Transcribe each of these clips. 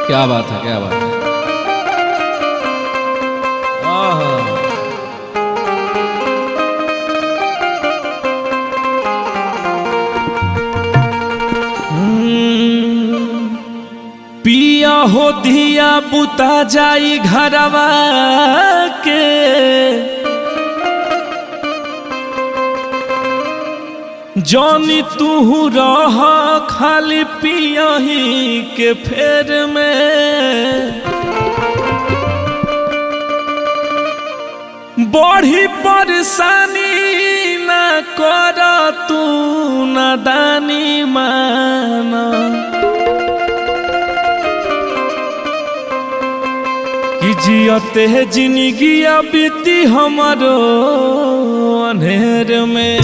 क्या बात है, क्या बात है। पिया हो धिया बुता जाई घरवा के, जौनी तू रह खाली पिया ही के फेर में। बड़ी परेशानी ना कर तू नादानी माना, कि जियते जिंदगी बीती हमारो अंधेर में।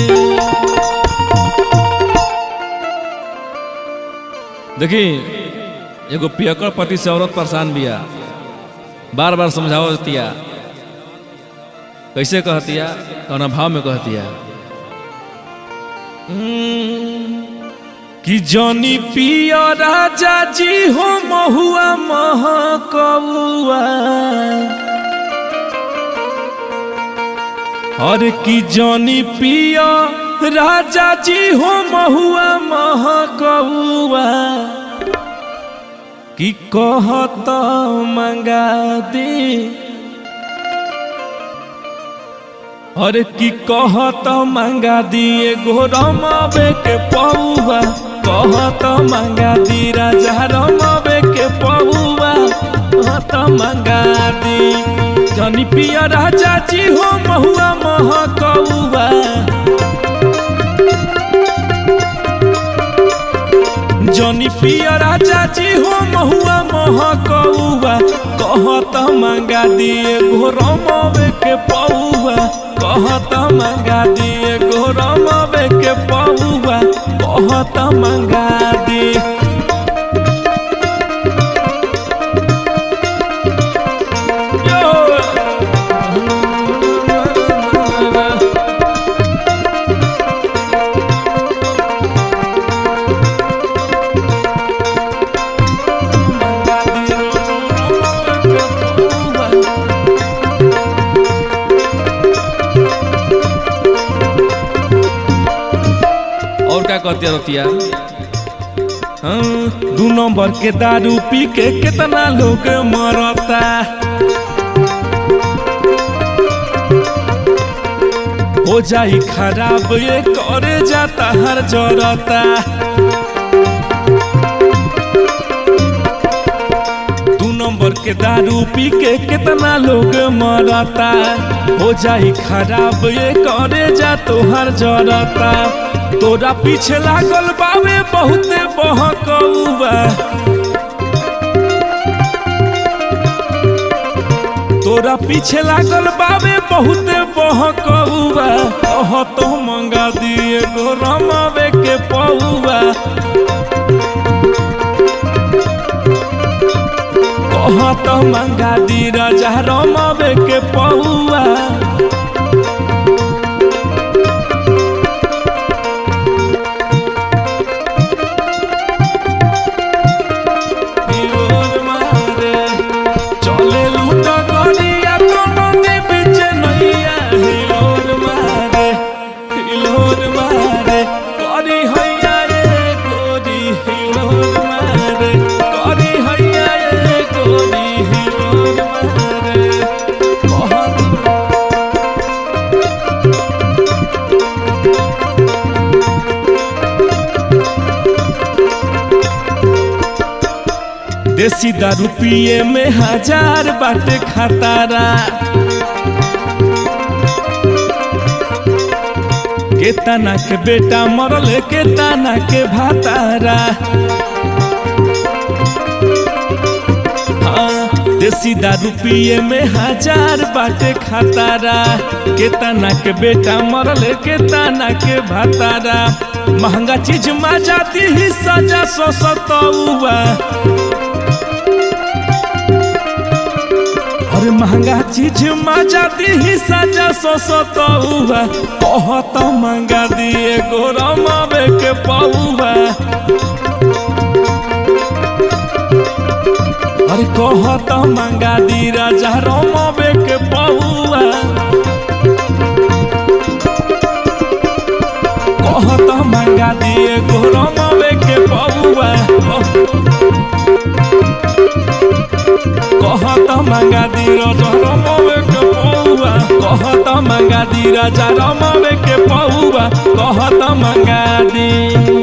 देखी एगो पियकर पति से औरत परेशान बिया, बार बार समझावतिया, कैसे कहतिया, कौन भाव में कहतिया कि जनी पिया राजा जी हो महुआ महकौआ, और कि जनी पिया राजा जी हो महुआ महकौआ, कि कहत मंगा दे, और कि कहत मंगा दिए गो रमावे के पौआ, कहत मंगा दी राजा रमावे के पौआ, कहत मंगा दी। जनी पिया राजा जी हो महुआ महकौआ, जनी पिया राजा जी हो महुआ महकौआ, कहत मंगा दिए गो रमावे के पौआ, कहत मंगा दिए गो रमावे के पौआ, कहत मंगा दी। और क्या कहती रतिया, दू नंबर के दारू पी के कितना लोग मरता, हो जाई खराब ये करे जाता हर जरता। दू नंबर के दारू पी के कितना लोग मरता, हो जाई खराब ये करे जा तोहर जरता। तोरा पीछे लागल बावे बहुते बहकौआ, तोरा पीछे लागल बावे बहुते बहकौआ, कहत मंगा दिए गो रमावे के पौआ, कहत मंगा दी राजा रमावे के पौआ। देसी दारू पिए में हजार बाटे खतारा, केतना के बेटा मरल केतना के भातारा। हाँ, देसी दारू पिए में हजार बाटे खतारा, केतना के बेटा मरल केतना के भातारा। महंगा चीज मा जाती ही सजा सतौआ, और महंगा चीज मजा दी सजा सतौआ, कहत मंगा दिए गो रमावे के पौआ, अरे कहत मंगा दी राजा रमवे के पौआ कहत मंगा दी एगो रमवे के पौआ कहत मंगा दी राजा रमवे के पौआ कहत मंगा दी राजा रमवे के पौआ कहत मंगा दी।